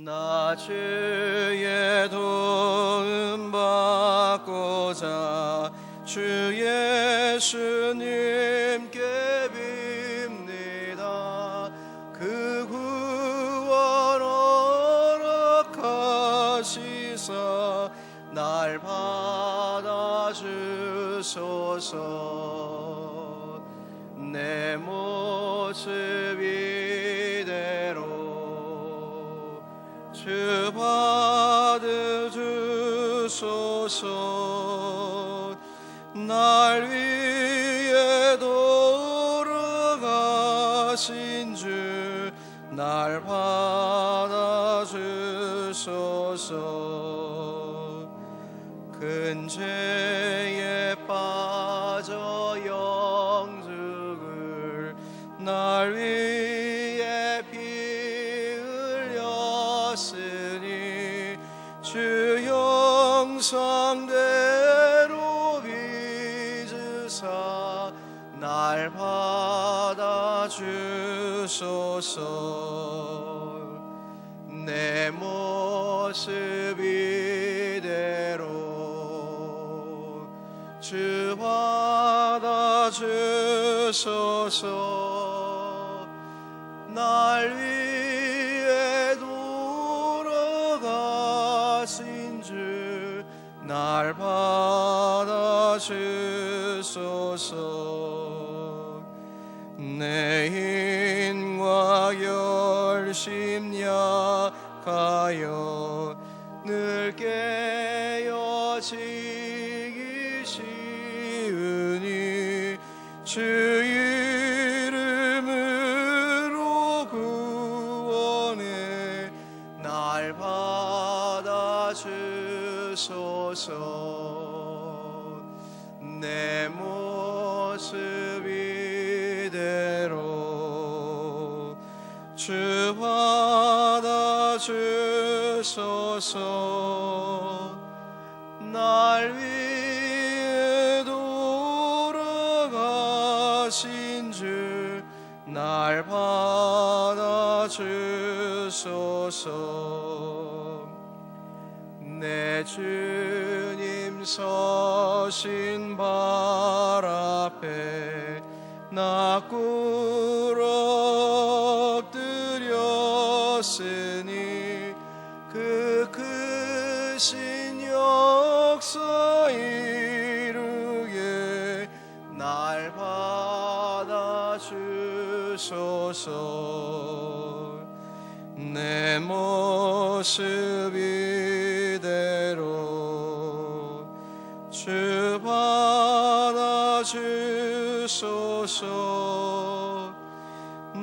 나 주의 도움 받고자 주 예수님께 빕니다. 그 구원 허락하시사 날 받아주소서. 내 모습 이대로 주 받아주소서. 날 위해 돌아가신 주 날 받아주소서. 큰 죄에 빠져 영죽을 날 위해 피 흘렸으니 주 형상대로 빚으사 날 받아주소서. 내 모습 이대로 주 받아주소서. 날 위해 돌아가신 주 날 받아주소서. 내 힘과 열심 약하여 늘 깨어지기 쉬우니 주 이름으로 구원해 날 받아주소서. 내 모습 이대로 주 받아주소서. 날 위해 돌아가신 주 날 받아주소서. 내 주님 서신 발 앞에 나 꿇어 엎드렸으니 그 크신 역사 이루게 날 받아주소서. 내 모습 이대로 주 받아주소서.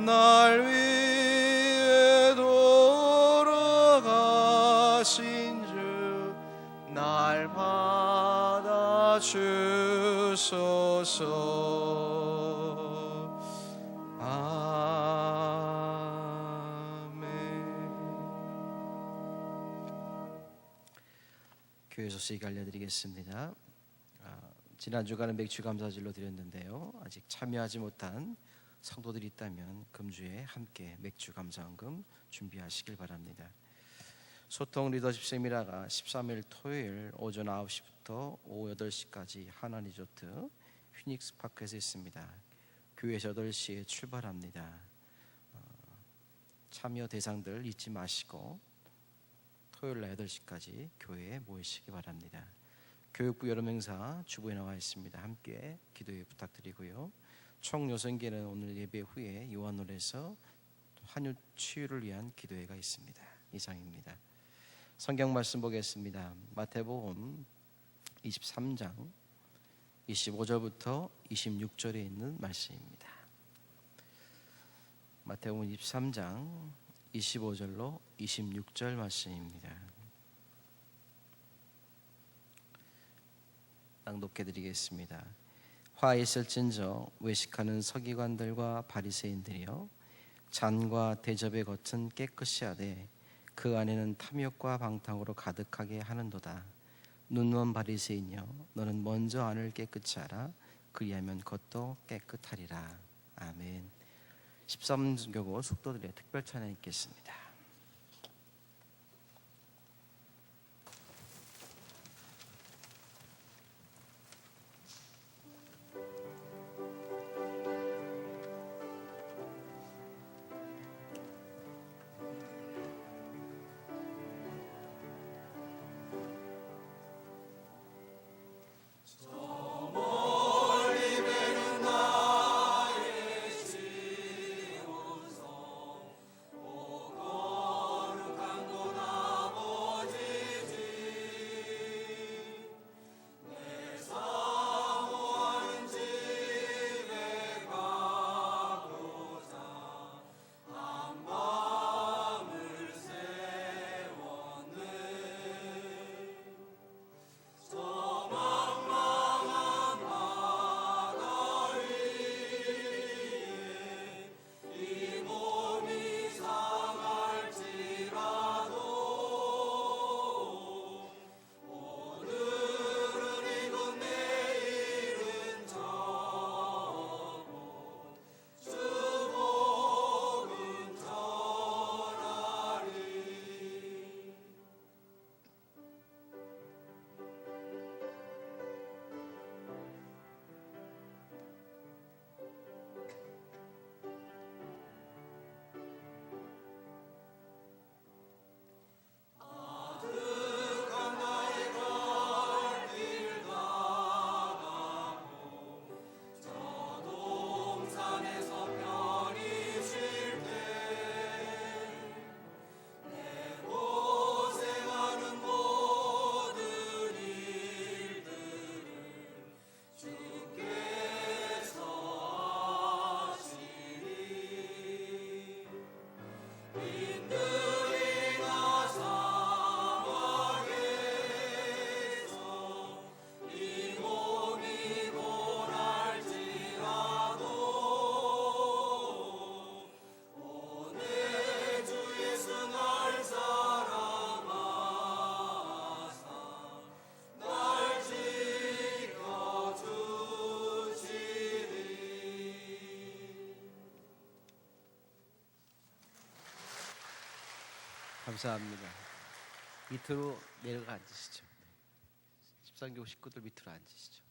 날 위해 돌아가신 주 날 받아주소서. 교회 소식 알려드리겠습니다. 지난 주간은 맥주 감사질로 드렸는데요. 아직 참여하지 못한 성도들이 있다면 금주에 함께 맥주 감사헌금 준비하시길 바랍니다. 소통 리더십 세미나가 13일 토요일 오전 9시부터 오후 8시까지 하나 리조트 휘닉스 파크에서 있습니다. 교회에서 8시에 출발합니다. 참여 대상들 잊지 마시고 토요일 날 8시까지 교회에 모이시기 바랍니다. 교육부 여름행사 주부에 나와 있습니다. 함께 기도에 부탁드리고요. 총여성계는 오늘 예배 후에 요한홀에서 환우 치유를 위한 기도회가 있습니다. 이상입니다. 성경 말씀 보겠습니다. 마태복음 23장 25절부터 26절에 있는 말씀입니다. 마태복음 23장 25절로 26절 말씀입니다. 낭독해 드리겠습니다. 화 있을진저 외식하는 서기관들과 바리새인들이여, 잔과 대접의 겉은 깨끗이 하되 그 안에는 탐욕과 방탕으로 가득하게 하는도다. 눈먼 바리새인이여, 너는 먼저 안을 깨끗이 하라. 그리하면 겉도 깨끗하리라. 아멘. 13교구 숙도들의 특별 찬양 있겠습니다. 감사합니다. 밑으로 내려가 앉으시죠. 13교 식구들 밑으로 앉으시죠.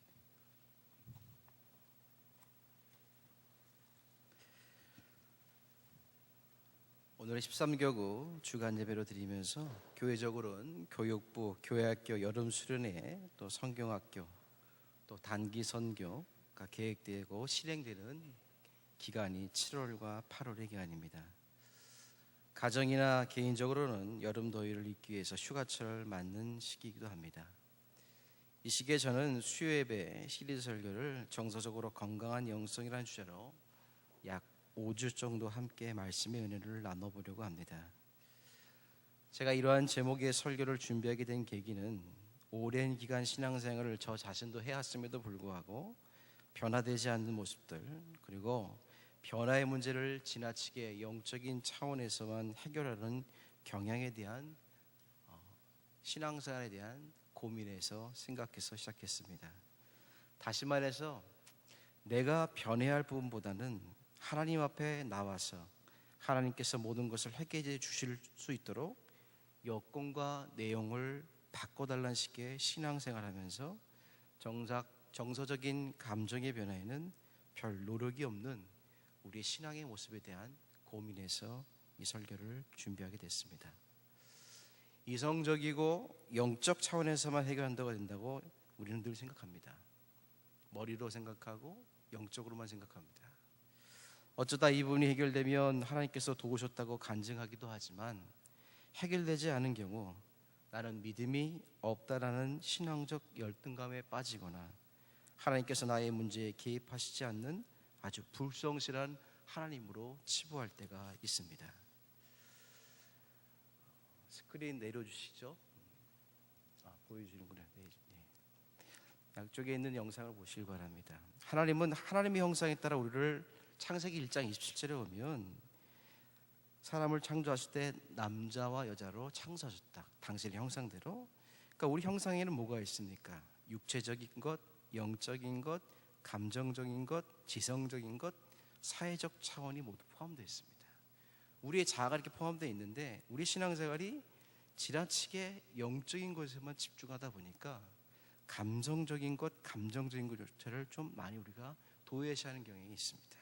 오늘의 13교구 주간 예배로 드리면서 교회적으로는 교육부, 교회학교 여름 수련회, 또 성경학교, 또 단기 선교가 계획되고 실행되는 기간이 7월과 8월의 기간입니다. 가정이나 개인적으로는 여름 더위를 잊기 위해서 휴가철을 맞는 시기이기도 합니다. 이 시기에 저는 수요 예배 시리즈 설교를 정서적으로 건강한 영성이라는 주제로 약 5주 정도 함께 말씀의 은혜를 나눠보려고 합니다. 제가 이러한 제목의 설교를 준비하게 된 계기는 오랜 기간 신앙생활을 저 자신도 해왔음에도 불구하고 변화되지 않는 모습들, 그리고 변화의 문제를 지나치게 영적인 차원에서만 해결하는 경향에 대한 신앙생활에 대한 고민에서 생각해서 시작했습니다. 다시 말해서 내가 변해야 할 부분보다는 하나님 앞에 나와서 하나님께서 모든 것을 해결해 주실 수 있도록 여건과 내용을 바꿔달라는 식의 신앙생활하면서 정서적인 감정의 변화에는 별 노력이 없는 우리의 신앙의 모습에 대한 고민에서 이 설교를 준비하게 됐습니다. 이성적이고 영적 차원에서만 해결한다고 된다고 우리는 늘 생각합니다. 머리로 생각하고 영적으로만 생각합니다. 어쩌다 이 부분이 해결되면 하나님께서 도우셨다고 간증하기도 하지만 해결되지 않은 경우 나는 믿음이 없다라는 신앙적 열등감에 빠지거나 하나님께서 나의 문제에 개입하시지 않는 아주 불성실한 하나님으로 치부할 때가 있습니다. 스크린 내려주시죠. 보여주는구나. 네. 양쪽에 있는 영상을 보시기 바랍니다. 하나님은 하나님의 형상에 따라 우리를 창세기 1장 27절에 보면 사람을 창조하실 때 남자와 여자로 창조하셨다. 당신의 형상대로. 그러니까 우리 형상에는 뭐가 있습니까? 육체적인 것, 영적인 것, 감정적인 것, 지성적인 것, 사회적 차원이 모두 포함되어 있습니다. 우리의 자아가 이렇게 포함되어 있는데 우리 신앙생활이 지나치게 영적인 것에만 집중하다 보니까 감성적인 것, 감정적인 것을 좀 많이 우리가 도외시하는 경향이 있습니다.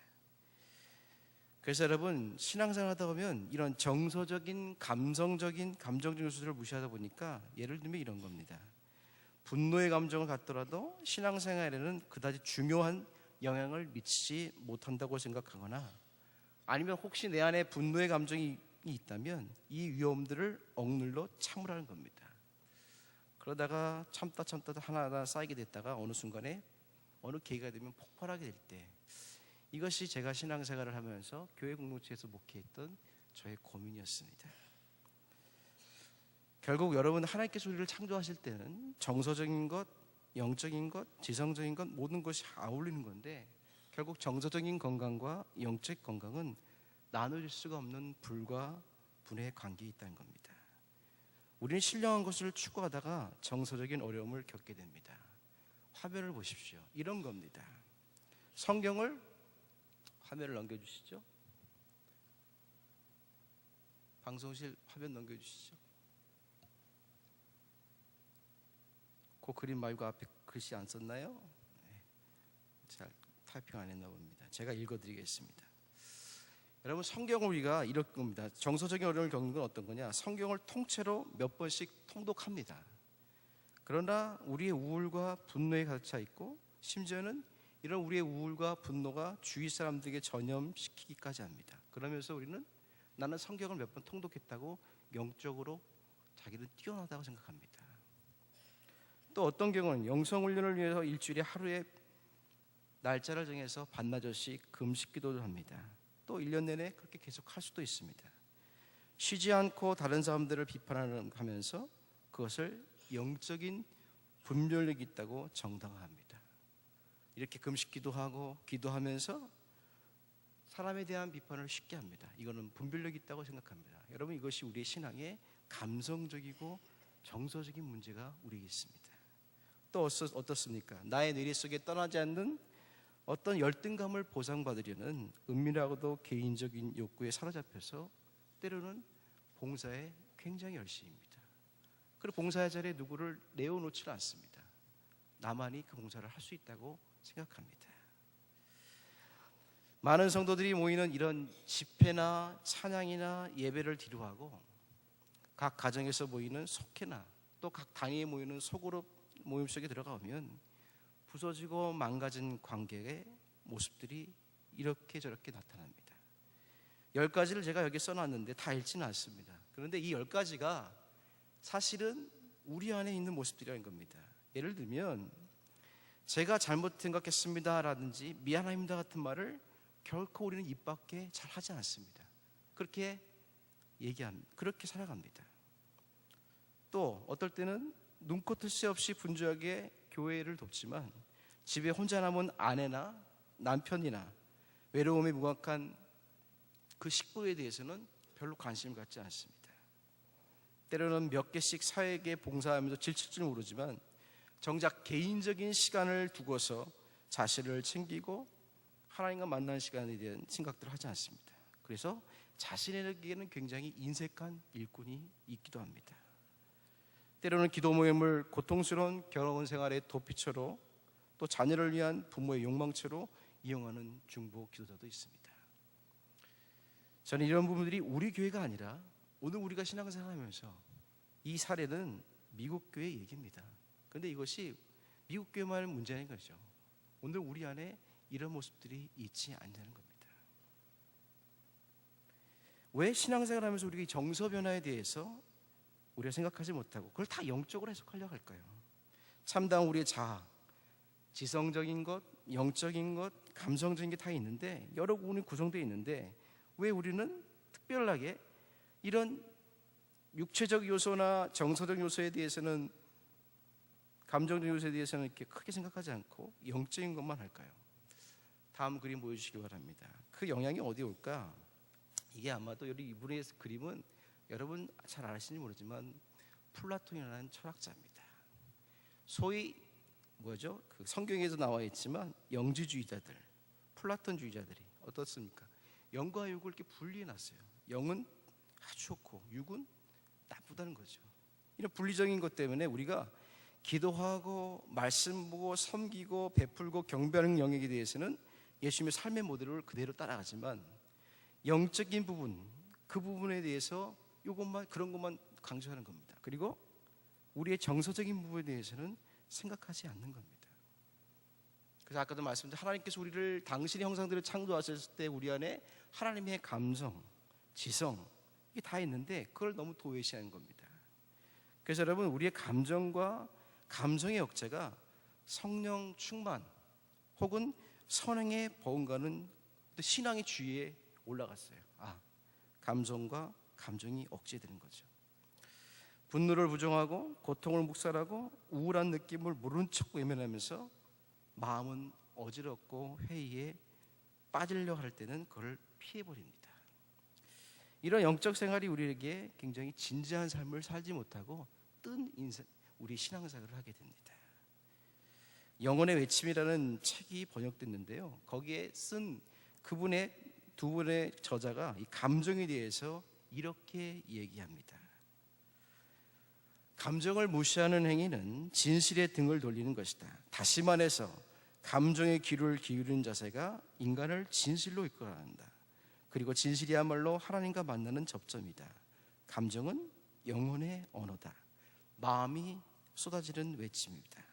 그래서 여러분 신앙생활 하다 보면 이런 정서적인, 감성적인, 감정적인 요소들을 무시하다 보니까 예를 들면 이런 겁니다. 분노의 감정을 갖더라도 신앙생활에는 그다지 중요한 영향을 미치지 못한다고 생각하거나 아니면 혹시 내 안에 분노의 감정이 있다면 이 위험들을 억눌러 참으라는 겁니다. 그러다가 참다 하나하나 쌓이게 됐다가 어느 순간에 어느 계기가 되면 폭발하게 될 때 이것이 제가 신앙생활을 하면서 교회 공동체에서 목회했던 저의 고민이었습니다. 결국 여러분 하나님께서 우리를 창조하실 때는 정서적인 것, 영적인 것, 지성적인 것 모든 것이 어울리는 건데 결국 정서적인 건강과 영적 건강은 나눠질 수가 없는 불과 분의 관계에 있다는 겁니다. 우리는 신령한 것을 추구하다가 정서적인 어려움을 겪게 됩니다. 화면을 보십시오. 이런 겁니다. 성경을 화면을 넘겨주시죠. 방송실 화면 넘겨주시죠. 그 그림 말고 앞에 글씨 안 썼나요? 네. 잘 타이핑 안 했나 봅니다. 제가 읽어드리겠습니다. 여러분 성경을 우리가 이럴 겁니다. 정서적인 어려움을 겪는 건 어떤 거냐? 성경을 통째로 몇 번씩 통독합니다. 그러나 우리의 우울과 분노에 가득 차 있고 심지어는 이런 우리의 우울과 분노가 주위 사람들에게 전염시키기까지 합니다. 그러면서 우리는 나는 성경을 몇 번 통독했다고 영적으로 자기는 뛰어나다고 생각합니다. 또 어떤 경우는 영성훈련을 위해서 일주일에 하루에 날짜를 정해서 반나절씩 금식 기도를 합니다. 또 1년 내내 그렇게 계속 할 수도 있습니다. 쉬지 않고 다른 사람들을 비판하면서 그것을 영적인 분별력이 있다고 정당화합니다. 이렇게 금식 기도하고 기도하면서 사람에 대한 비판을 쉽게 합니다. 이거는 분별력이 있다고 생각합니다. 여러분 이것이 우리의 신앙의 감성적이고 정서적인 문제가 우리에게 있습니다. 또 어떻습니까? 나의 뇌리 속에 떠나지 않는 어떤 열등감을 보상받으려는 은밀하고도 개인적인 욕구에 사로잡혀서 때로는 봉사에 굉장히 열심입니다. 그리고 봉사의 자리에 누구를 내어놓지 않습니다. 나만이 그 봉사를 할 수 있다고 생각합니다. 많은 성도들이 모이는 이런 집회나 찬양이나 예배를 뒤로하고 각 가정에서 모이는 속회나 또 각 단위에 모이는 소그룹 모임 속에 들어가면 부서지고 망가진 관계의 모습들이 이렇게 저렇게 나타납니다. 10가지를 제가 여기 써놨는데 다 읽지는 않습니다. 그런데 이 10가지가 사실은 우리 안에 있는 모습들이라는 겁니다. 예를 들면 제가 잘못 생각했습니다 라든지 미안합니다 같은 말을 결코 우리는 입 밖에 잘 하지 않습니다. 그렇게 그렇게 살아갑니다. 또 어떨 때는 눈코뜰 새 없이 분주하게 교회를 돕지만 집에 혼자 남은 아내나 남편이나 외로움에 무감한 그 식구에 대해서는 별로 관심을 갖지 않습니다. 때로는 몇 개씩 사회에 봉사하면서 지칠 줄 모르지만 정작 개인적인 시간을 두고서 자신을 챙기고 하나님과 만나는 시간에 대한 생각들을 하지 않습니다. 그래서 자신에게는 굉장히 인색한 일꾼이 있기도 합니다. 때로는 기도 모임을 고통스러운 결혼 생활의 도피처로 또 자녀를 위한 부모의 욕망처로 이용하는 중보 기도자도 있습니다. 저는 이런 부분들이 우리 교회가 아니라 오늘 우리가 신앙생활 하면서 이 사례는 미국 교회 얘기입니다. 그런데 이것이 미국 교회만 문제인 거죠. 오늘 우리 안에 이런 모습들이 있지 않냐는 겁니다. 왜 신앙생활 하면서 우리가 이 정서 변화에 대해서 우리가 생각하지 못하고 그걸 다 영적으로 해석하려고 할까요? 참다운 우리의 자아, 지성적인 것, 영적인 것, 감성적인 게 다 있는데 여러 부분이 구성되어 있는데 왜 우리는 특별하게 이런 육체적 요소나 정서적 요소에 대해서는 감정적 요소에 대해서는 이렇게 크게 생각하지 않고 영적인 것만 할까요? 다음 그림 보여주시기 바랍니다. 그 영향이 어디 올까? 이게 아마도 이분의 그림은 여러분 잘 아시는지 모르지만 플라톤이라는 철학자입니다. 소위 뭐죠? 그 성경에도 나와 있지만 영지주의자들, 플라톤주의자들이 어떻습니까? 영과 육을 이렇게 분리해 놨어요. 영은 아주 좋고 육은 나쁘다는 거죠. 이런 분리적인 것 때문에 우리가 기도하고 말씀 보고 섬기고 베풀고 경배하는 영역에 대해서는 예수님의 삶의 모델을 그대로 따라가지만 영적인 부분, 그 부분에 대해서 그런 것만 강조하는 겁니다. 그리고 우리의 정서적인 부분에 대해서는 생각하지 않는 겁니다. 그래서 아까도 말씀드린 하나님께서 우리를 당신의 형상대로 창조하셨을 때 우리 안에 하나님의 감성, 지성 이게 다 있는데 그걸 너무 도외시하는 겁니다. 그래서 여러분 우리의 감정과 감성의 억제가 성령 충만 혹은 선행의 버금가는 신앙의 주위에 올라갔어요. 감성과 감정이 억제되는 거죠. 분노를 부정하고 고통을 묵살하고 우울한 느낌을 모른 척 외면하면서 마음은 어지럽고 회의에 빠지려 할 때는 그걸 피해버립니다. 이런 영적 생활이 우리에게 굉장히 진지한 삶을 살지 못하고 뜬 인생, 우리 신앙생활을 하게 됩니다. 영혼의 외침이라는 책이 번역됐는데요. 거기에 쓴 그분의 두 분의 저자가 이 감정에 대해서 이렇게 얘기합니다. 감정을 무시하는 행위는 진실에 등을 돌리는 것이다. 다시 말해서 감정의 귀를 기울이는 자세가 인간을 진실로 이끌어야 한다. 그리고 진실이야말로 하나님과 만나는 접점이다. 감정은 영혼의 언어다. 마음이 쏟아지는 외침입니다.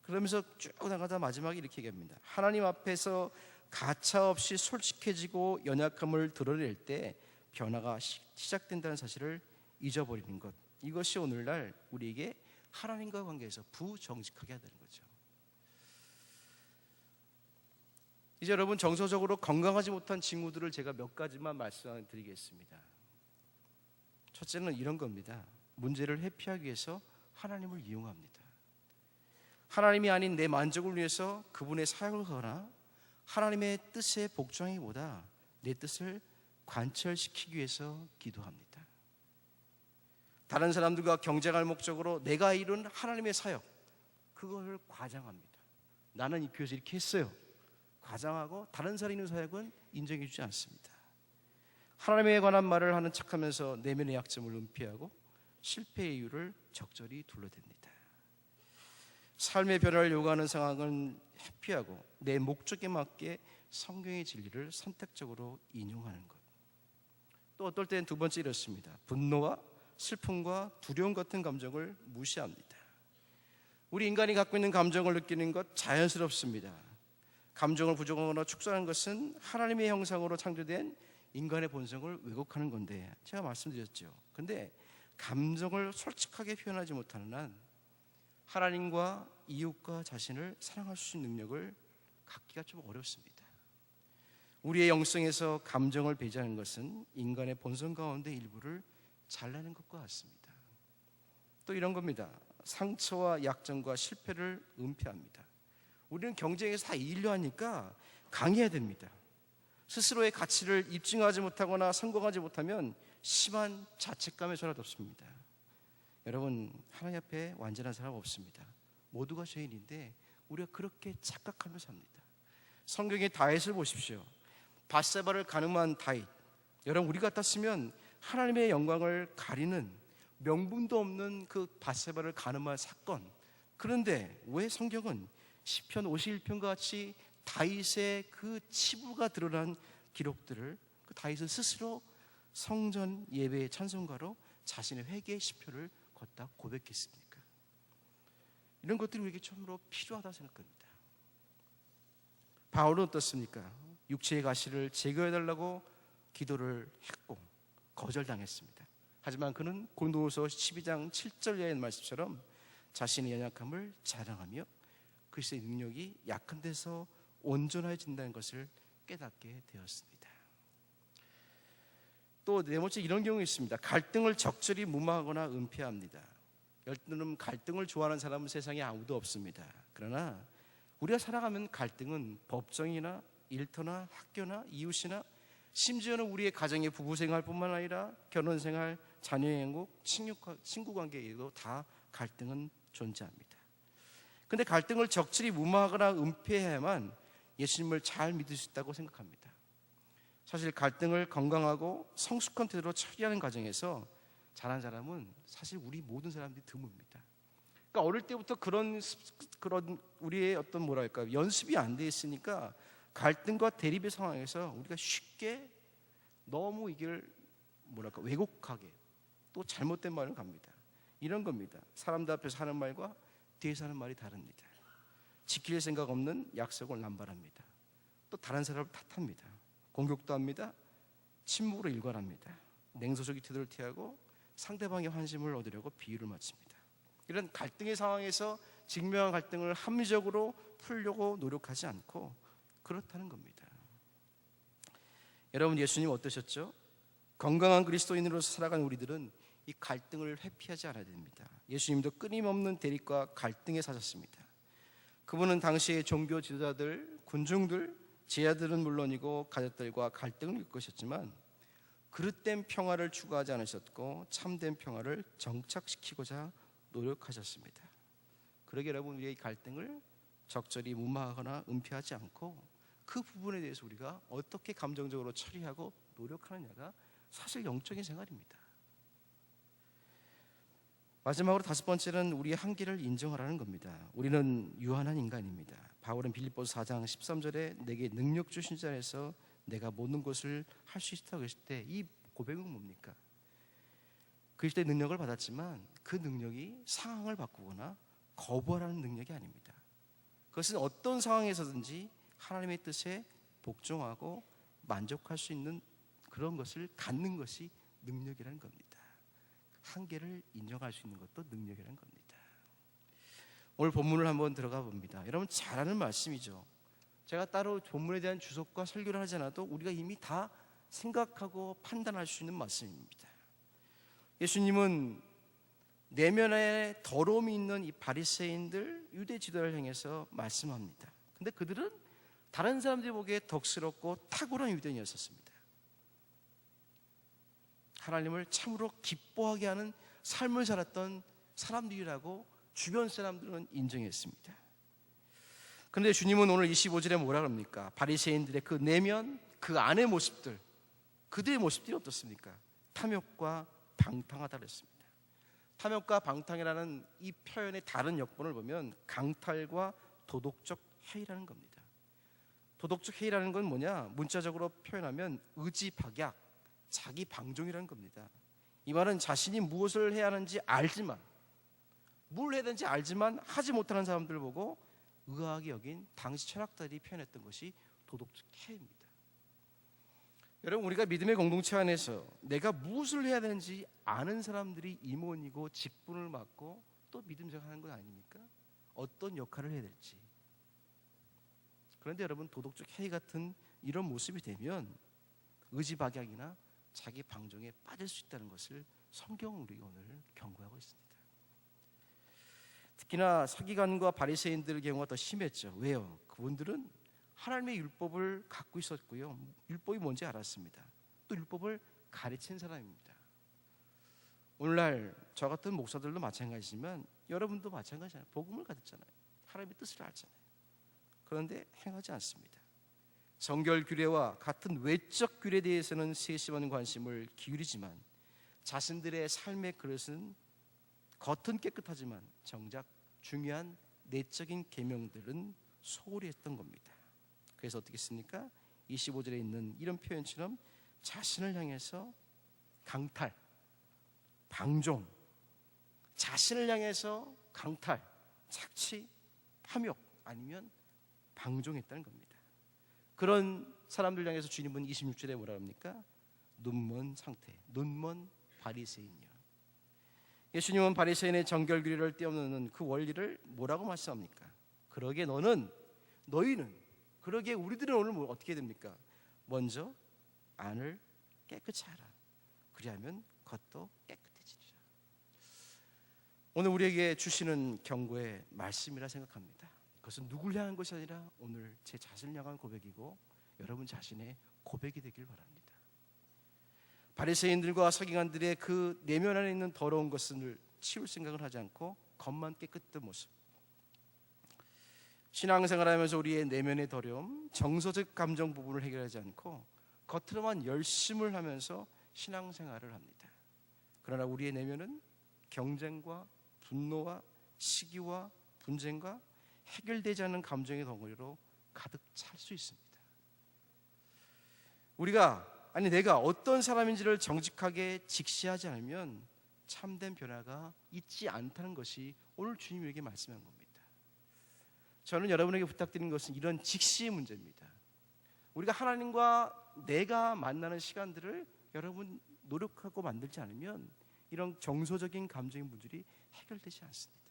그러면서 쭉 나가다 마지막에 이렇게 얘기합니다. 하나님 앞에서 가차없이 솔직해지고 연약함을 드러낼 때 변화가 시작된다는 사실을 잊어버리는 것, 이것이 오늘날 우리에게 하나님과 관계에서 부정직하게 하는 거죠. 이제 여러분 정서적으로 건강하지 못한 친구들을 제가 몇 가지만 말씀드리겠습니다. 첫째는 이런 겁니다. 문제를 회피하기 위해서 하나님을 이용합니다. 하나님이 아닌 내 만족을 위해서 그분의 사역을 하거나 하나님의 뜻에 복종하기보다 내 뜻을 관철시키기 위해서 기도합니다. 다른 사람들과 경쟁할 목적으로 내가 이룬 하나님의 사역, 그걸 과장합니다. 나는 이 교회에서 이렇게 했어요. 과장하고 다른 사람이 있는 사역은 인정해 주지 않습니다. 하나님에 관한 말을 하는 척하면서 내면의 약점을 은폐하고 실패의 이유를 적절히 둘러댑니다. 삶의 변화를 요구하는 상황은 회피하고 내 목적에 맞게 성경의 진리를 선택적으로 인용하는 것. 또 어떨 때는 두 번째 이렇습니다. 분노와 슬픔과 두려움 같은 감정을 무시합니다. 우리 인간이 갖고 있는 감정을 느끼는 것 자연스럽습니다. 감정을 부정하거나 축소하는 것은 하나님의 형상으로 창조된 인간의 본성을 왜곡하는 건데, 제가 말씀드렸죠. 근데 감정을 솔직하게 표현하지 못하는 한 하나님과 이웃과 자신을 사랑할 수 있는 능력을 갖기가 좀 어렵습니다. 우리의 영성에서 감정을 배제하는 것은 인간의 본성 가운데 일부를 잘라낸 것과 같습니다. 또 이런 겁니다. 상처와 약점과 실패를 은폐합니다. 우리는 경쟁에서 다 이기려 하니까 강해야 됩니다. 스스로의 가치를 입증하지 못하거나 성공하지 못하면 심한 자책감에 전화롭습니다. 여러분, 하나님 앞에 완전한 사람 없습니다. 모두가 죄인인데 우리가 그렇게 착각하며 삽니다. 성경의 다윗을 보십시오. 밧세바를 가늠한 다윗. 여러분, 우리 같았으면 하나님의 영광을 가리는 명분도 없는 그 밧세바를 가늠한 사건. 그런데 왜 성경은 시편 51편과 같이 다윗의 그 치부가 드러난 기록들을, 그 다윗은 스스로 성전 예배의 찬송가로 자신의 회개의 시편을 걷다 고백했습니까? 이런 것들이 우리에게 참으로 필요하다 생각합니다. 바울은 어떻습니까? 육체의 가시를 제거해달라고 기도를 했고 거절당했습니다. 하지만 그는 고린도후서 12장 7절의 말씀처럼 자신의 연약함을 자랑하며 그리스도의 능력이 약한 데서 온전해진다는 것을 깨닫게 되었습니다. 또 네 번째, 이런 경우 있습니다. 갈등을 적절히 무마하거나 은폐합니다. 여러분, 갈등을 좋아하는 사람은 세상에 아무도 없습니다. 그러나 우리가 살아가면 갈등은 법정이나 일터나 학교나 이웃이나 심지어는 우리의 가정의 부부생활뿐만 아니라 결혼생활, 자녀의 행복, 친구관계에도 다 갈등은 존재합니다. 그런데 갈등을 적절히 무마하거나 은폐해야만 예수님을 잘 믿을 수 있다고 생각합니다. 사실 갈등을 건강하고 성숙한 태도로 처리하는 과정에서 잘한 사람은 사실 우리 모든 사람들이 드뭅니다. 그러니까 어릴 때부터 그런 우리의 어떤 연습이 안 돼 있으니까 갈등과 대립의 상황에서 우리가 쉽게 너무 이걸 왜곡하게 또 잘못된 말을 갑니다. 이런 겁니다. 사람들 앞에서 하는 말과 뒤에서 하는 말이 다릅니다. 지킬 생각 없는 약속을 남발합니다. 또 다른 사람을 탓합니다. 공격도 합니다. 침묵으로 일관합니다. 냉소적인 태도를 취하고 상대방의 환심을 얻으려고 비유를 맞춥니다. 이런 갈등의 상황에서 직면한 갈등을 합리적으로 풀려고 노력하지 않고 그렇다는 겁니다. 여러분, 예수님 어떠셨죠? 건강한 그리스도인으로서 살아가는 우리들은 이 갈등을 회피하지 않아야 됩니다. 예수님도 끊임없는 대립과 갈등에 사셨습니다. 그분은 당시의 종교 지도자들, 군중들, 제자들은 물론이고 가족들과 갈등을 겪으셨지만 그릇된 평화를 추구하지 않으셨고 참된 평화를 정착시키고자 노력하셨습니다. 그러게 여러분, 우리의 갈등을 적절히 무마하거나 은폐하지 않고 그 부분에 대해서 우리가 어떻게 감정적으로 처리하고 노력하느냐가 사실 영적인 생활입니다. 마지막으로 다섯 번째는 우리의 한계를 인정하라는 겁니다. 우리는 유한한 인간입니다. 바울은 빌립보서 4장 13절에 내게 능력 주신 자에서 내가 모든 것을 할 수 있다고 했을 때 이 고백은 뭡니까? 그리스도의 능력을 받았지만 그 능력이 상황을 바꾸거나 거부하라는 능력이 아닙니다. 그것은 어떤 상황에서든지 하나님의 뜻에 복종하고 만족할 수 있는 그런 것을 갖는 것이 능력이라는 겁니다. 한계를 인정할 수 있는 것도 능력이라는 겁니다. 오늘 본문을 한번 들어가 봅니다. 여러분, 잘 아는 말씀이죠. 제가 따로 본문에 대한 주석과 설교를 하지 않아도 우리가 이미 다 생각하고 판단할 수 있는 말씀입니다. 예수님은 내면에 더러움이 있는 이 바리새인들, 유대 지도자를 향해서 말씀합니다. 근데 그들은 다른 사람들이 보기에 덕스럽고 탁월한 유대인이었습니다. 하나님을 참으로 기뻐하게 하는 삶을 살았던 사람들이라고 주변 사람들은 인정했습니다. 그런데 주님은 오늘 25절에 뭐라 그럽니까? 바리새인들의 그 내면, 그 안의 모습들, 그들의 모습들이 어떻습니까? 탐욕과 방탕하다 그랬습니다. 탐욕과 방탕이라는 이 표현의 다른 역본을 보면 강탈과 도덕적 해이라는 겁니다. 도덕적 해이라는 건 뭐냐? 문자적으로 표현하면 의지박약, 자기 방종이라는 겁니다. 이 말은 자신이 무엇을 해야 하는지 알지만, 뭘 해야 되는지 알지만 하지 못하는 사람들 보고 의아하게 여긴 당시 철학자들이 표현했던 것이 도덕적 해입니다. 여러분, 우리가 믿음의 공동체 안에서 내가 무엇을 해야 되는지 아는 사람들이 임원이고 직분을 맡고 또 믿음 생활하는 것 아닙니까? 어떤 역할을 해야 될지. 그런데 여러분, 도덕적 해이 같은 이런 모습이 되면 의지박약이나 자기 방종에 빠질 수 있다는 것을 성경은 우리가 오늘 경고하고 있습니다. 특히나 서기관과 바리새인들의 경우가 더 심했죠. 왜요? 그분들은 하나님의 율법을 갖고 있었고요, 율법이 뭔지 알았습니다. 또 율법을 가르친 사람입니다. 오늘날 저 같은 목사들도 마찬가지지만 여러분도 마찬가지잖아요. 복음을 가졌잖아요. 하나님의 뜻을 알잖아요. 그런데 행하지 않습니다. 정결 규례와 같은 외적 규례에 대해서는 세심한 관심을 기울이지만 자신들의 삶의 그릇은 겉은 깨끗하지만 정작 중요한 내적인 계명들은 소홀히 했던 겁니다. 그래서 어떻게 했습니까? 25절에 있는 이런 표현처럼 자신을 향해서 강탈, 방종, 자신을 향해서 강탈, 착취, 탐욕 아니면 방종했다는 겁니다. 그런 사람들 향해서 주님은 26절에 뭐라 합니까? 눈먼 상태, 눈먼 바리새인이요. 예수님은 바리새인의 정결 규례를 떼어놓는 그 원리를 뭐라고 말씀합니까? 그러게 너희는 그러게 우리들은 오늘 어떻게 됩니까? 먼저 안을 깨끗이 하라. 그리하면 겉도 깨끗해지리라. 오늘 우리에게 주시는 경고의 말씀이라 생각합니다. 그것은 누굴 향한 것이 아니라 오늘 제 자신을 향한 고백이고 여러분 자신의 고백이 되길 바랍니다. 바리새인들과 서기관들의 그 내면 안에 있는 더러운 것을 치울 생각을 하지 않고 겉만 깨끗한 모습, 신앙생활하면서 우리의 내면의 더러움, 정서적 감정 부분을 해결하지 않고 겉으로만 열심을 하면서 신앙생활을 합니다. 그러나 우리의 내면은 경쟁과 분노와 시기와 분쟁과 해결되지 않는 감정의 덩어리로 가득 찰 수 있습니다. 내가 어떤 사람인지를 정직하게 직시하지 않으면 참된 변화가 있지 않다는 것이 오늘 주님에게 말씀한 겁니다. 저는 여러분에게 부탁드리는 것은 이런 직시의 문제입니다. 우리가 하나님과 내가 만나는 시간들을 여러분 노력하고 만들지 않으면 이런 정서적인 감정의 문제들이 해결되지 않습니다.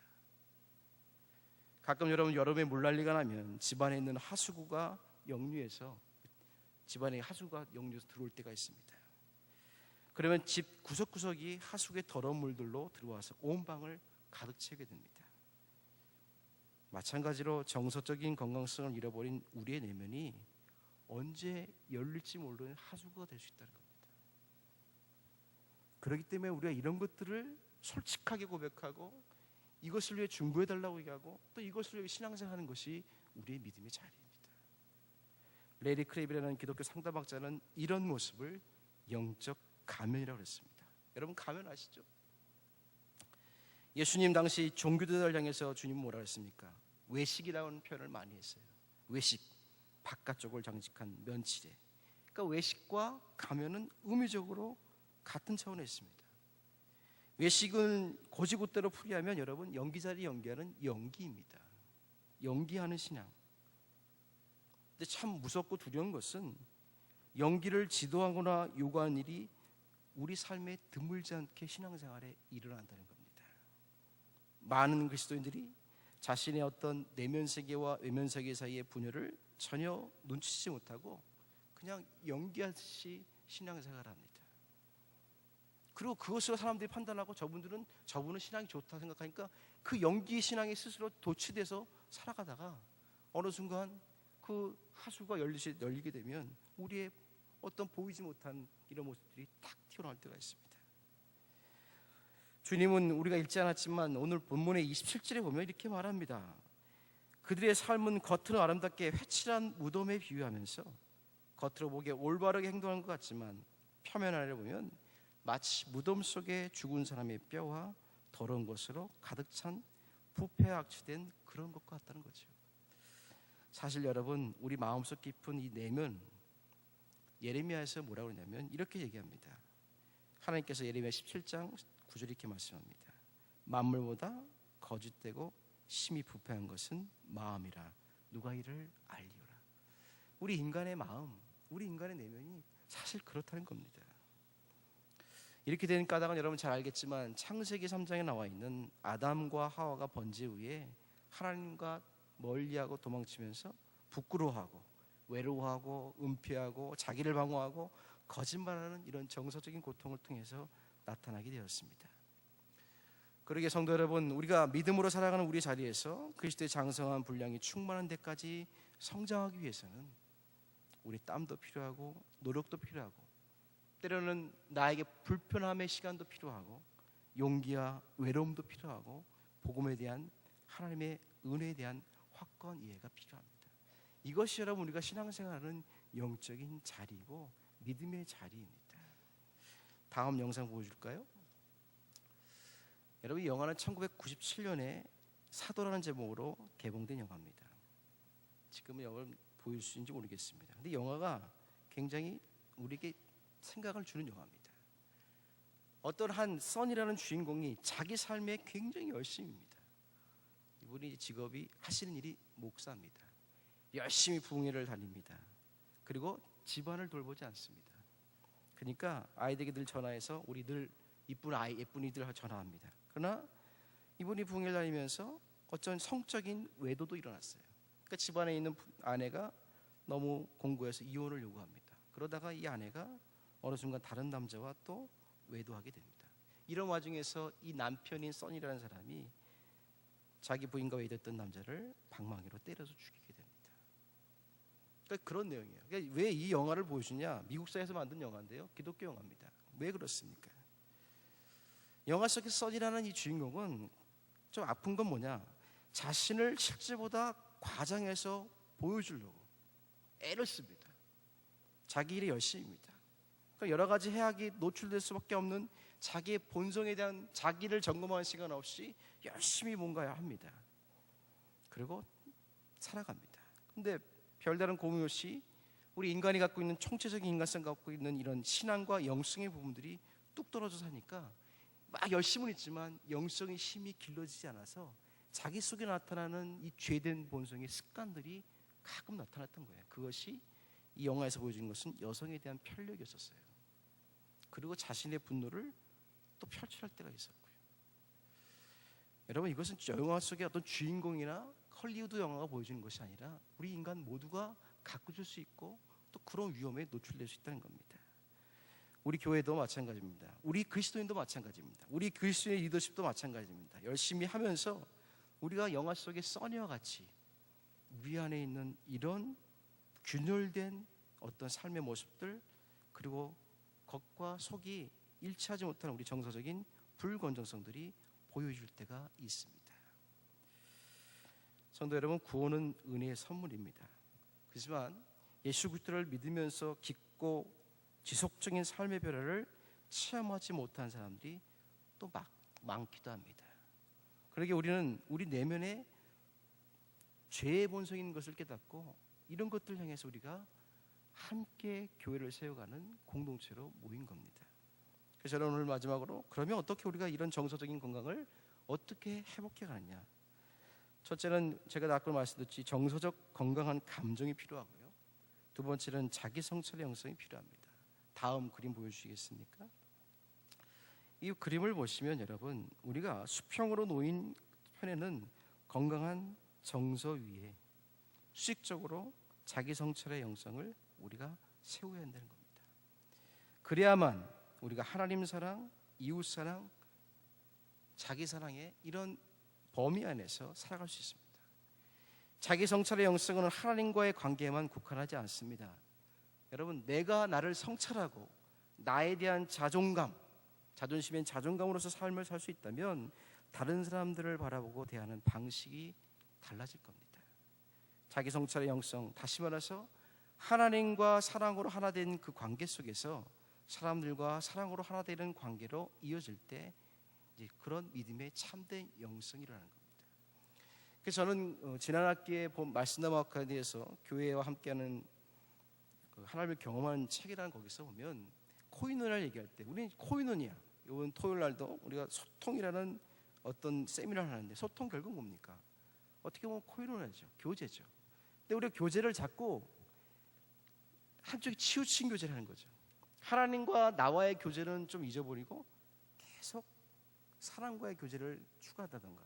가끔 여러분의 물난리가 나면 집안에 있는 하수구가 역류해서 들어올 때가 있습니다. 그러면 집 구석구석이 하수구의 더러운 물들로 들어와서 온 방을 가득 채우게 됩니다. 마찬가지로 정서적인 건강성을 잃어버린 우리의 내면이 언제 열릴지 모르는 하수구가 될 수 있다는 겁니다. 그렇기 때문에 우리가 이런 것들을 솔직하게 고백하고 이것을 위해 중보해달라고 얘기하고 또 이것을 위해 신앙생활하는 것이 우리의 믿음의 자리입니다. 레리 크레이비라는 기독교 상담학자는 이런 모습을 영적 가면이라고 했습니다. 여러분 가면 아시죠? 예수님 당시 종교들을 향해서 주님은 뭐라고 했습니까? 외식이라는 표현을 많이 했어요. 외식, 바깥쪽을 장식한 면치레. 그러니까 외식과 가면은 의미적으로 같은 차원에 있습니다. 외식은 고지고대로 풀이하면 여러분 연기자리 연기하는 연기입니다. 연기하는 신앙. 근데 참 무섭고 두려운 것은 연기를 지도하거나 요구하는 일이 우리 삶에 드물지 않게 신앙생활에 일어난다는 겁니다. 많은 그리스도인들이 자신의 어떤 내면 세계와 외면 세계 사이의 분열을 전혀 눈치채지 못하고 그냥 연기하듯이 신앙생활을 합니다. 그리고 그것으로 사람들이 판단하고 저분은 신앙이 좋다 생각하니까 그 연기의 신앙이 스스로 도취돼서 살아가다가 어느 순간 그 하수가 열리게 되면 우리의 어떤 보이지 못한 이런 모습들이 탁 튀어나올 때가 있습니다. 주님은 우리가 읽지 않았지만 오늘 본문의 27절에 보면 이렇게 말합니다. 그들의 삶은 겉으로 아름답게 회칠한 무덤에 비유하면서 겉으로 보기에 올바르게 행동하는 것 같지만 표면 아래를 보면 마치 무덤 속에 죽은 사람의 뼈와 더러운 것으로 가득 찬 부패 악취된 그런 것과 같다는 거죠. 사실 여러분, 우리 마음속 깊은 이 내면, 예레미야에서 뭐라고 그러냐면 이렇게 얘기합니다. 하나님께서 예레미야 17장 9절 이렇게 말씀합니다. 만물보다 거짓되고 심히 부패한 것은 마음이라 누가 이를 알리오라. 우리 인간의 마음, 우리 인간의 내면이 사실 그렇다는 겁니다. 이렇게 된 까닭은 여러분 잘 알겠지만 창세기 3장에 나와 있는 아담과 하와가 번제 후에 하나님과 멀리하고 도망치면서 부끄러워하고 외로워하고 은폐하고 자기를 방어하고 거짓말하는 이런 정서적인 고통을 통해서 나타나게 되었습니다. 그러게 성도 여러분, 우리가 믿음으로 살아가는 우리 자리에서 그리스도의 장성한 분량이 충만한 데까지 성장하기 위해서는 우리 땀도 필요하고 노력도 필요하고 때로는 나에게 불편함의 시간도 필요하고 용기와 외로움도 필요하고 복음에 대한 하나님의 은혜에 대한 확고한 이해가 필요합니다. 이것이 여러분 우리가 신앙생활하는 영적인 자리이고 믿음의 자리입니다. 다음 영상 보여줄까요? 여러분, 이 영화는 1997년에 사도라는 제목으로 개봉된 영화입니다. 지금은 영화를 보일 수 있는지 모르겠습니다. 근데 영화가 굉장히 우리에게 생각을 주는 영화입니다. 어떤 한 선이라는 주인공이 자기 삶에 굉장히 열심입니다. 이분이 직업이 하시는 일이 목사입니다. 열심히 부흥회를 다닙니다. 그리고 집안을 돌보지 않습니다. 그러니까 아이들에게 늘 전화해서 우리 늘 이쁜 아이, 예쁜이들 전화합니다. 그러나 이분이 부흥회를 다니면서 어쩐 성적인 외도도 일어났어요. 그러니까 집안에 있는 아내가 너무 공고해서 이혼을 요구합니다. 그러다가 이 아내가 어느 순간 다른 남자와 또 외도하게 됩니다. 이런 와중에서 이 남편인 써니라는 사람이 자기 부인과 외도했던 남자를 방망이로 때려서 죽이게 됩니다. 그러니까 그런 내용이에요. 그러니까 왜 이 영화를 보여주냐? 미국사에서 만든 영화인데요, 기독교 영화입니다. 왜 그렇습니까? 영화 속의 써니라는 이 주인공은 좀 아픈 건 뭐냐? 자신을 실제보다 과장해서 보여주려고 애를 씁니다. 자기 일에 열심입니다. 그러니까 여러 가지 해악이 노출될 수밖에 없는 자기의 본성에 대한 자기를 점검하는 시간 없이 열심히 뭔가 합니다. 그리고 살아갑니다. 근데 별다른 고민 없이 우리 인간이 갖고 있는 총체적인 인간성 갖고 있는 이런 신앙과 영성의 부분들이 뚝 떨어져 사니까 막 열심은 있지만 영성의 힘이 길러지지 않아서 자기 속에 나타나는 이 죄된 본성의 습관들이 가끔 나타났던 거예요. 그것이 이 영화에서 보여준 것은 여성에 대한 편력이었어요. 그리고 자신의 분노를 또 표출할 때가 있었고요. 여러분, 이것은 영화 속의 어떤 주인공이나 헐리우드 영화가 보여주는 것이 아니라 우리 인간 모두가 가꾸질 수 있고 또 그런 위험에 노출될 수 있다는 겁니다. 우리 교회도 마찬가지입니다. 우리 그리스도인도 마찬가지입니다. 우리 그리스도의 리더십도 마찬가지입니다. 열심히 하면서 우리가 영화 속의 써니와 같이 우리 안에 있는 이런 균열된 어떤 삶의 모습들, 그리고 겉과 속이 일치하지 못하는 우리 정서적인 불건전성들이 보여줄 때가 있습니다. 성도 여러분, 구원은 은혜의 선물입니다. 그렇지만 예수 그리스도를 믿으면서 깊고 지속적인 삶의 변화를 체험하지 못한 사람들이 또 많기도 합니다. 그러게 우리는 우리 내면에 죄의 본성인 것을 깨닫고 이런 것들 향해서 우리가 함께 교회를 세워가는 공동체로 모인 겁니다. 그래서 저는 오늘 마지막으로 그러면 어떻게 우리가 이런 정서적인 건강을 어떻게 회복해 가느냐? 첫째는 제가 아까 말씀드렸듯이 정서적 건강한 감정이 필요하고요. 두 번째는 자기 성찰의 영성이 필요합니다. 다음 그림 보여주시겠습니까? 이 그림을 보시면 여러분, 우리가 수평으로 놓인 편에는 건강한 정서 위에 수직적으로 자기 성찰의 영성을 우리가 세워야 한다는 겁니다. 그래야만 우리가 하나님 사랑, 이웃 사랑, 자기 사랑의 이런 범위 안에서 살아갈 수 있습니다. 자기 성찰의 영성은 하나님과의 관계에만 국한하지 않습니다. 여러분, 내가 나를 성찰하고 나에 대한 자존감, 자존심엔 자존감으로서 삶을 살 수 있다면 다른 사람들을 바라보고 대하는 방식이 달라질 겁니다. 자기 성찰의 영성, 다시 말해서 하나님과 사랑으로 하나 된 그 관계 속에서 사람들과 사랑으로 하나 되는 관계로 이어질 때 이제 그런 믿음의 참된 영성이라는 겁니다. 그래서 저는 지난 학기에 본 말씀 나무 아카데미에서 교회와 함께하는 그 하나님을 경험하는 책이라는 거기서 보면 코이노니아를 얘기할 때 우리는 코이노니아 이번 토요일 날도 우리가 소통이라는 어떤 세미나를 하는데 소통 결국 뭡니까? 어떻게 보면 코이노니아죠. 교제죠. 근데 우리가 교제를 자꾸 한쪽이 치우친 교제를 하는 거죠. 하나님과 나와의 교제는 좀 잊어버리고 계속 사람과의 교제를 추구하다던가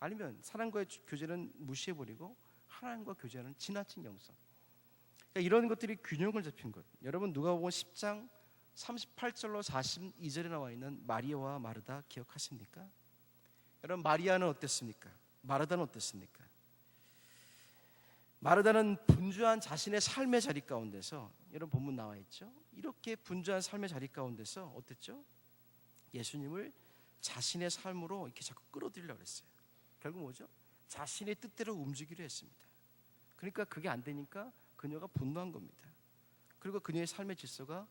아니면 사람과의 교제는 무시해버리고 하나님과 교제하는 지나친 영성. 그러니까 이런 것들이 균형을 잡힌 것. 여러분 누가복음 10장 38절로 42절에 나와 있는 마리아와 마르다 기억하십니까? 여러분 마리아는 어땠습니까? 마르다는 어땠습니까? 마르다는 분주한 자신의 삶의 자리 가운데서 여러분 본문 나와 있죠. 이렇게 분주한 삶의 자리 가운데서 어땠죠? 예수님을 자신의 삶으로 이렇게 자꾸 끌어들이려고 했어요. 결국 뭐죠? 자신의 뜻대로 움직이려 했습니다. 그러니까 그게 안 되니까 그녀가 분노한 겁니다. 그리고 그녀의 삶의 질서가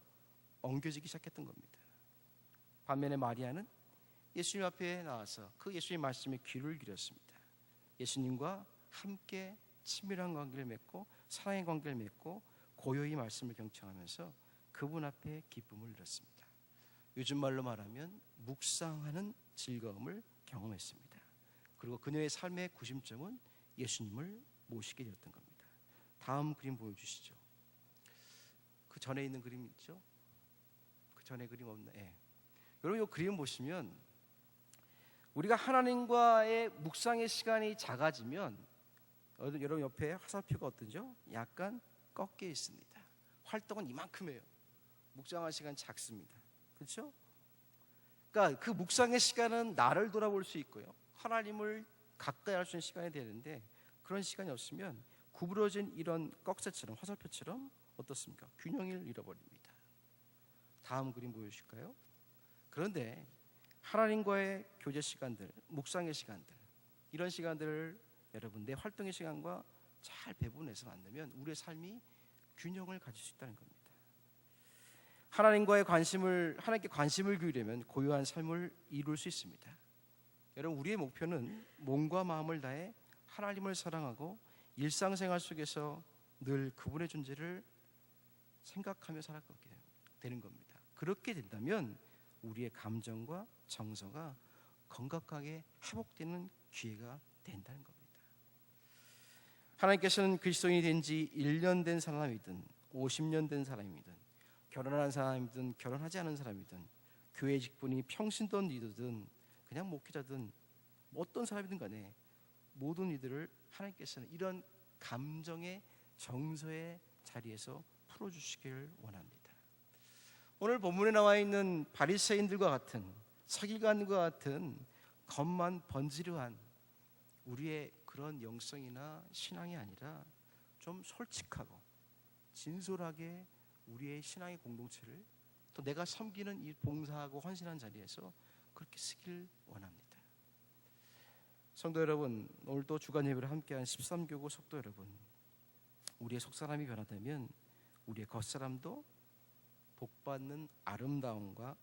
엉겨지기 시작했던 겁니다. 반면에 마리아는 예수님 앞에 나와서 그 예수님 말씀에 귀를 기울였습니다. 예수님과 함께 친밀한 관계를 맺고 사랑의 관계를 맺고 고요히 말씀을 경청하면서 그분 앞에 기쁨을 누렸습니다. 요즘 말로 말하면 묵상하는 즐거움을 경험했습니다. 그리고 그녀의 삶의 구심점은 예수님을 모시게 되었던 겁니다. 다음 그림 보여주시죠. 그 전에 있는 그림 있죠? 그 전에 그림 없나? 예. 여러분 이 그림 보시면 우리가 하나님과의 묵상의 시간이 작아지면 여러분 옆에 화살표가 어떤죠? 약간 꺾여 있습니다. 활동은 이만큼이에요. 묵상할 시간 작습니다. 그렇죠? 그러니까 그 묵상의 시간은 나를 돌아볼 수 있고요. 하나님을 가까이 할 수 있는 시간이 되는데 그런 시간이 없으면 구부러진 이런 꺽쇠처럼 화살표처럼 어떻습니까? 균형을 잃어버립니다. 다음 그림 보여주실까요? 그런데 하나님과의 교제 시간들, 묵상의 시간들 이런 시간들을 여러분 내 활동의 시간과 잘 배분해서 만들면 우리의 삶이 균형을 가질 수 있다는 겁니다. 하나님께 관심을 기울이려면 고요한 삶을 이룰 수 있습니다. 여러분 우리의 목표는 몸과 마음을 다해 하나님을 사랑하고 일상생활 속에서 늘 그분의 존재를 생각하며 살아가게 되는 겁니다. 그렇게 된다면 우리의 감정과 정서가 건강하게 회복되는 기회가 된다는 겁니다. 하나님께서는 그리스도인이 된 지 1년 된 사람이든 50년 된 사람이든 결혼한 사람이든 결혼하지 않은 사람이든 교회 직분이 평신도 리더든 그냥 목회자든 어떤 사람이든 간에 모든 이들을 하나님께서는 이런 감정의 정서의 자리에서 풀어주시길 원합니다. 오늘 본문에 나와 있는 바리새인들과 같은 서기관과 같은 겉만 번지르한 우리의 그런 영성이나 신앙이 아니라 좀 솔직하고 진솔하게 우리의 신앙의 공동체를 또 내가 섬기는 이 봉사하고 헌신한 자리에서 그렇게 쓰길 원합니다. 성도 여러분, 오늘도 주간 예배를 함께한 13교구 성도 여러분, 우리의 속사람이 변화되면 우리의 겉사람도 복받는 아름다움과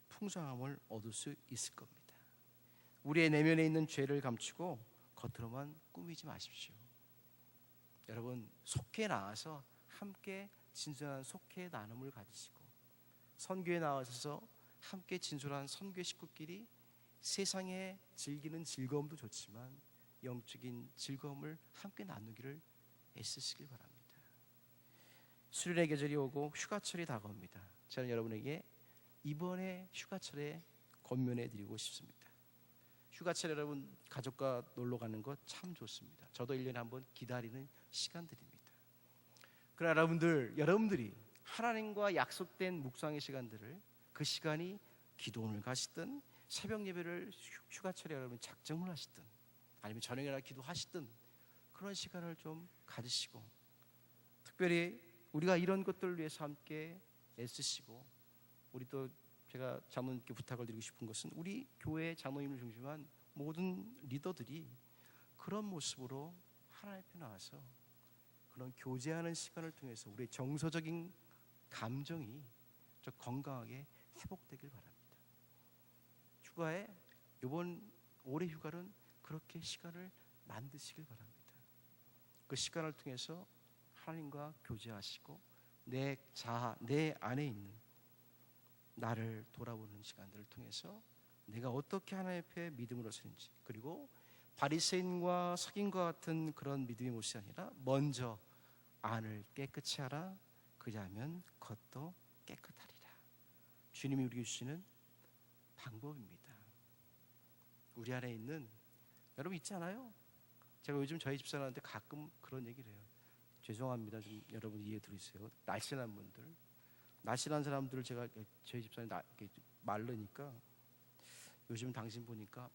풍성함을 얻을 수 있을 겁니다. 우리의 내면에 있는 죄를 감추고 겉으로만 꾸미지 마십시오. 여러분 속회에 나와서 함께 진솔한 속회의 나눔을 가지시고 선교에 나와서 함께 진솔한 선교 식구끼리 세상에 즐기는 즐거움도 좋지만 영적인 즐거움을 함께 나누기를 애쓰시길 바랍니다. 수련의 계절이 오고 휴가철이 다가옵니다. 저는 여러분에게 이번에 휴가철에 권면해 드리고 싶습니다. 휴가철에 여러분 가족과 놀러 가는 것 참 좋습니다. 저도 1년에 한 번 기다리는 시간들입니다. 그러나 여러분들이 하나님과 약속된 묵상의 시간들을 그 시간이 기도원을 가시든 새벽 예배를 휴가철에 여러분 작정을 하시든 아니면 저녁이나 기도하시든 그런 시간을 좀 가지시고 특별히 우리가 이런 것들을 위해서 함께 애쓰시고 우리 또 제가 장로님께 부탁을 드리고 싶은 것은 우리 교회 장로님을 중심한 모든 리더들이 그런 모습으로 하나님 앞에 나와서 그런 교제하는 시간을 통해서 우리의 정서적인 감정이 건강하게 회복되길 바랍니다. 휴가에 이번 올해 휴가는 그렇게 시간을 만드시길 바랍니다. 그 시간을 통해서 하나님과 교제하시고 내 안에 있는 나를 돌아보는 시간들을 통해서 내가 어떻게 하나님 앞에 믿음으로 서는지, 그리고 바리새인과 석인과 같은 그런 믿음의 모습이 아니라 먼저 안을 깨끗이 하라. 그리하면 겉도 깨끗하리라. 주님이 우리에게 주시는 방법입니다. 우리 안에 있는, 여러분 있지 않아요? 제가 요즘 저희 집사람한테 가끔 그런 얘기를 해요. 죄송합니다. 좀 여러분 이해 들으세요. 날씬한 분들, 날씬한 사람들을 제가 저희 집사람이 마르니까 요즘 당신 보니까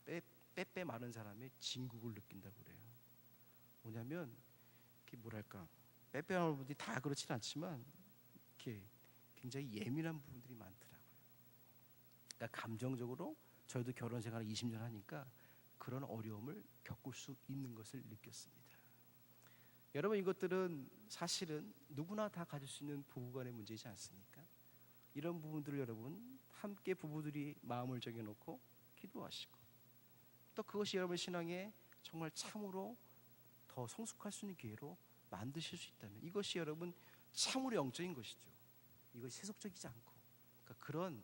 빼빼 마른 사람의 진국을 느낀다고 그래요. 뭐냐면 이렇게 뭐랄까, 빼빼 마른 분들이 다 그렇진 않지만 이렇게 굉장히 예민한 부분들이 많더라고요. 그러니까 감정적으로 저희도 결혼 생활을 20년 하니까 그런 어려움을 겪을 수 있는 것을 느꼈습니다. 여러분, 이것들은 사실은 누구나 다 가질 수 있는 부부간의 문제이지 않습니까? 이런 부분들을 여러분 함께 부부들이 마음을 정해놓고 기도하시고, 또 그것이 여러분 신앙에 정말 참으로 더 성숙할 수 있는 기회로 만드실 수 있다면 이것이 여러분 참으로 영적인 것이죠. 이것이 세속적이지 않고, 그러니까 그런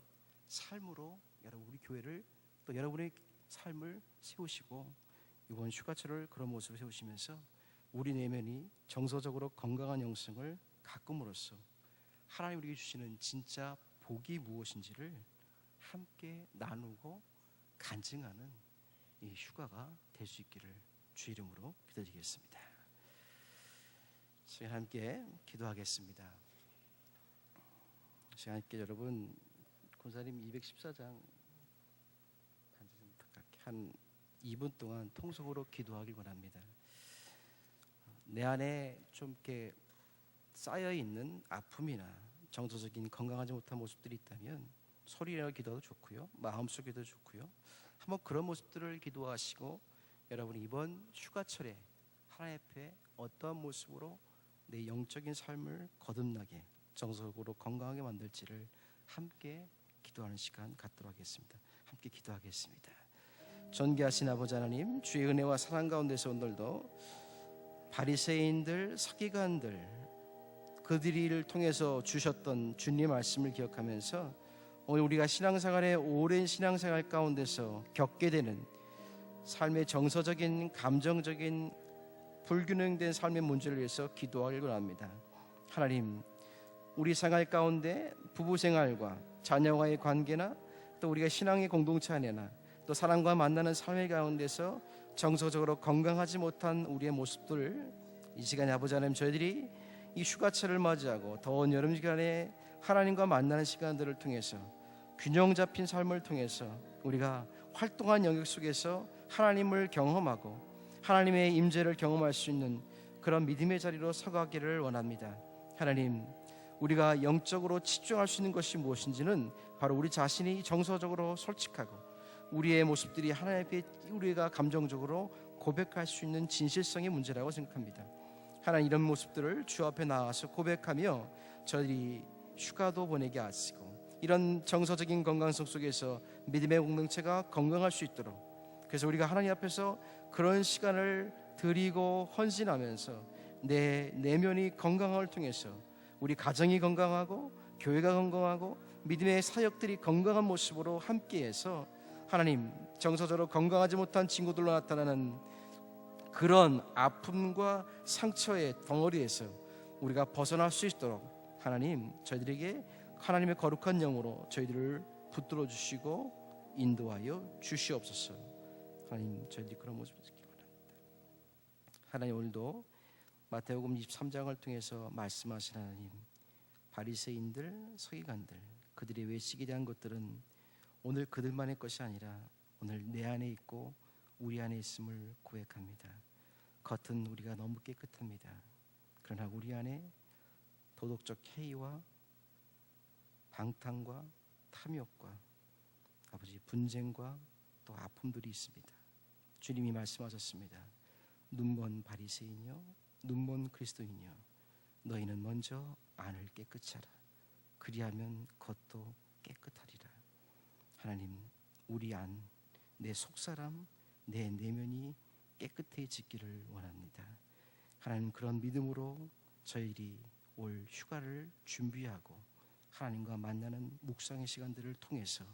삶으로 여러분 우리 교회를, 또 여러분의 삶을 세우시고 이번 휴가철을 그런 모습을 세우시면서 우리 내면이 정서적으로 건강한 영성을 가꿈으로써 하나님 우리에게 주시는 진짜 복이 무엇인지를 함께 나누고 간증하는 이 휴가가 될 수 있기를 주 이름으로 기도드리겠습니다. 시간 함께 기도하겠습니다. 시간 함께 여러분 권사님 214장 한 2분 동안 통속으로 기도하길 원합니다. 내 안에 좀 이렇게 쌓여 있는 아픔이나 정서적인 건강하지 못한 모습들이 있다면 소리내어 기도도 좋고요, 마음속에도 좋고요. 한번 그런 모습들을 기도하시고 여러분이 이번 휴가철에 하나님 앞에 어떠한 모습으로 내 영적인 삶을 거듭나게 정서적으로 건강하게 만들지를 함께 기도하는 시간 갖도록 하겠습니다. 함께 기도하겠습니다. 존귀하신 아버지 하나님, 주의 은혜와 사랑 가운데서 오늘도 바리새인들, 서기관들, 그들을 통해서 주셨던 주님의 말씀을 기억하면서 오늘 우리가 신앙생활의 오랜 신앙생활 가운데서 겪게 되는 삶의 정서적인, 감정적인 불균형된 삶의 문제를 위해서 기도하길 원합니다. 하나님, 우리 생활 가운데 부부생활과 자녀와의 관계나 또 우리가 신앙의 공동체 안에나 또 사람과 만나는 삶의 가운데서 정서적으로 건강하지 못한 우리의 모습들을 이 시간에 아버지 하나님, 저희들이 이 휴가철을 맞이하고 더운 여름 기간에 하나님과 만나는 시간들을 통해서 균형 잡힌 삶을 통해서 우리가 활동한 영역 속에서 하나님을 경험하고 하나님의 임재를 경험할 수 있는 그런 믿음의 자리로 서가기를 원합니다. 하나님, 우리가 영적으로 집중할 수 있는 것이 무엇인지는 바로 우리 자신이 정서적으로 솔직하고 우리의 모습들이 하나님 앞에 우리가 감정적으로 고백할 수 있는 진실성의 문제라고 생각합니다. 하나님, 이런 모습들을 주 앞에 나와서 고백하며 저희들이 휴가도 보내게 하시고 이런 정서적인 건강성 속에서 믿음의 공동체가 건강할 수 있도록, 그래서 우리가 하나님 앞에서 그런 시간을 드리고 헌신하면서 내 내면이 건강함을 통해서 우리 가정이 건강하고 교회가 건강하고 믿음의 사역들이 건강한 모습으로 함께해서 하나님, 정서적으로 건강하지 못한 친구들로 나타나는 그런 아픔과 상처의 덩어리에서 우리가 벗어날 수 있도록 하나님, 저희들에게 하나님의 거룩한 영으로 저희들을 붙들어 주시고 인도하여 주시옵소서. 하나님, 저희들이 그런 모습을 듣기를 원합니다. 하나님, 오늘도 마태복음 23장을 통해서 말씀하신 하나님, 바리새인들, 서기관들, 그들의 외식에 대한 것들은 오늘 그들만의 것이 아니라 오늘 내 안에 있고 우리 안에 있음을 고백합니다. 겉은 우리가 너무 깨끗합니다. 그러나 우리 안에 도덕적 해이와 방탕과 탐욕과 아버지 분쟁과 또 아픔들이 있습니다. 주님이 말씀하셨습니다. 눈먼 바리새인이여, 눈먼 그리스도인이여, 너희는 먼저 안을 깨끗이 하라. 그리하면 겉도 깨끗하리라. 하나님, 우리 안, 내 속사람, 내 내면이 깨끗해지기를 원합니다. 하나님, 그런 믿음으로 저희들이 올 휴가를 준비하고 하나님과 만나는 묵상의 시간들을 통해서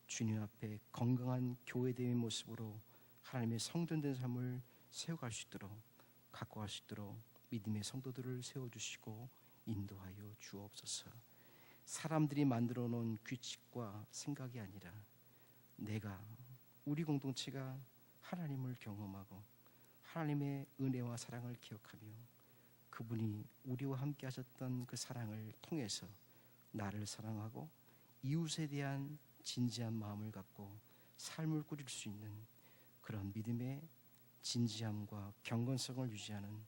주님 앞에 건강한 교회됨의 모습으로 하나님의 성전된 삶을 세워갈 수 있도록, 갖고 갈 수 있도록 믿음의 성도들을 세워주시고 인도하여 주옵소서. 사람들이 만들어 놓은 규칙과 생각이 아니라 내가, 우리 공동체가 하나님을 경험하고 하나님의 은혜와 사랑을 기억하며 그분이 우리와 함께 하셨던 그 사랑을 통해서 나를 사랑하고 이웃에 대한 진지한 마음을 갖고 삶을 꾸릴 수 있는 그런 믿음의 진지함과 경건성을 유지하는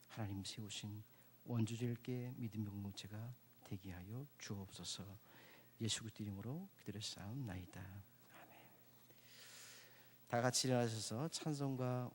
하나님 세우신 원주절께 믿음의 공동체가 되게 하여 주옵소서. 예수 그리스도 이름으로 기도했사옵나이다. 아멘. 다 같이 일어나셔서 찬송가